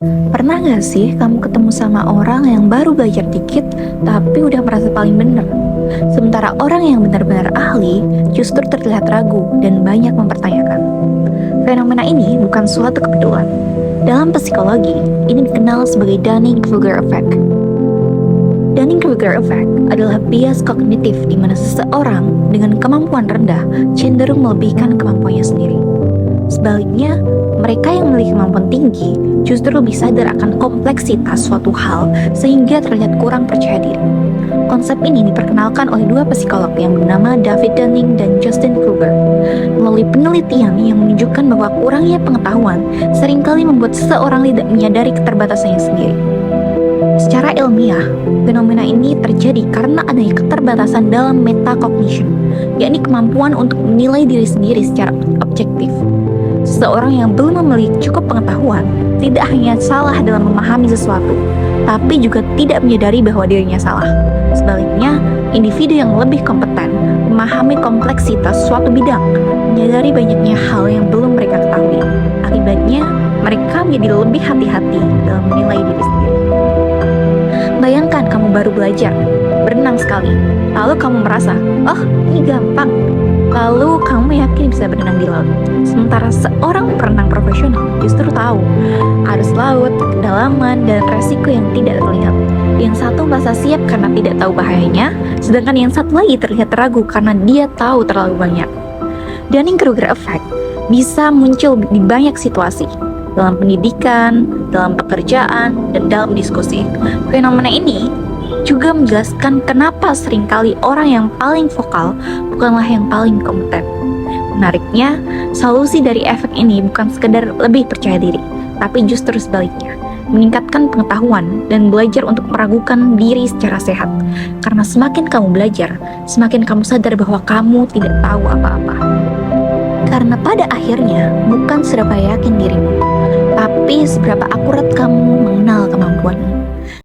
Pernah gak sih kamu ketemu sama orang yang baru belajar dikit tapi udah merasa paling bener? Sementara orang yang benar-benar ahli justru terlihat ragu dan banyak mempertanyakan. Fenomena ini bukan suatu kebetulan. Dalam psikologi, ini dikenal sebagai Dunning-Kruger Effect. Dunning-Kruger Effect adalah bias kognitif di mana seseorang dengan kemampuan rendah cenderung melebihkan kemampuannya sendiri. Sebaliknya, mereka yang memiliki kemampuan tinggi justru lebih sadar akan kompleksitas suatu hal sehingga terlihat kurang percaya diri. Konsep ini diperkenalkan oleh dua psikolog yang bernama David Dunning dan Justin Kruger. Melalui penelitian yang menunjukkan bahwa kurangnya pengetahuan seringkali membuat seseorang tidak menyadari keterbatasannya sendiri. Secara ilmiah, fenomena ini terjadi karena adanya keterbatasan dalam metacognition, yakni kemampuan untuk menilai diri sendiri secara objektif. Seseorang yang belum memiliki cukup pengetahuan tidak hanya salah dalam memahami sesuatu, tapi juga tidak menyadari bahwa dirinya salah. Sebaliknya, individu yang lebih kompeten memahami kompleksitas suatu bidang, menyadari banyaknya hal yang belum mereka ketahui. Akibatnya, mereka menjadi lebih hati-hati dalam menilai diri sendiri. Bayangkan kamu baru belajar, berenang sekali, lalu kamu merasa, oh ini gampang. Lalu kamu yakin bisa berenang di laut. Sementara seorang perenang profesional justru tahu arus laut, kedalaman, dan resiko yang tidak terlihat. Yang satu merasa siap karena tidak tahu bahayanya, sedangkan yang satu lagi terlihat ragu karena dia tahu terlalu banyak. Dunning-Kruger Effect bisa muncul di banyak situasi, dalam pendidikan, dalam pekerjaan, dan dalam diskusi. Fenomena ini juga menjelaskan kenapa seringkali orang yang paling vokal bukanlah yang paling kompeten. Menariknya, solusi dari efek ini bukan sekedar lebih percaya diri, tapi justru sebaliknya, meningkatkan pengetahuan dan belajar untuk meragukan diri secara sehat. Karena semakin kamu belajar, semakin kamu sadar bahwa kamu tidak tahu apa-apa. Karena pada akhirnya, bukan seberapa yakin dirimu, tapi seberapa akurat kamu mengenal kemampuanmu.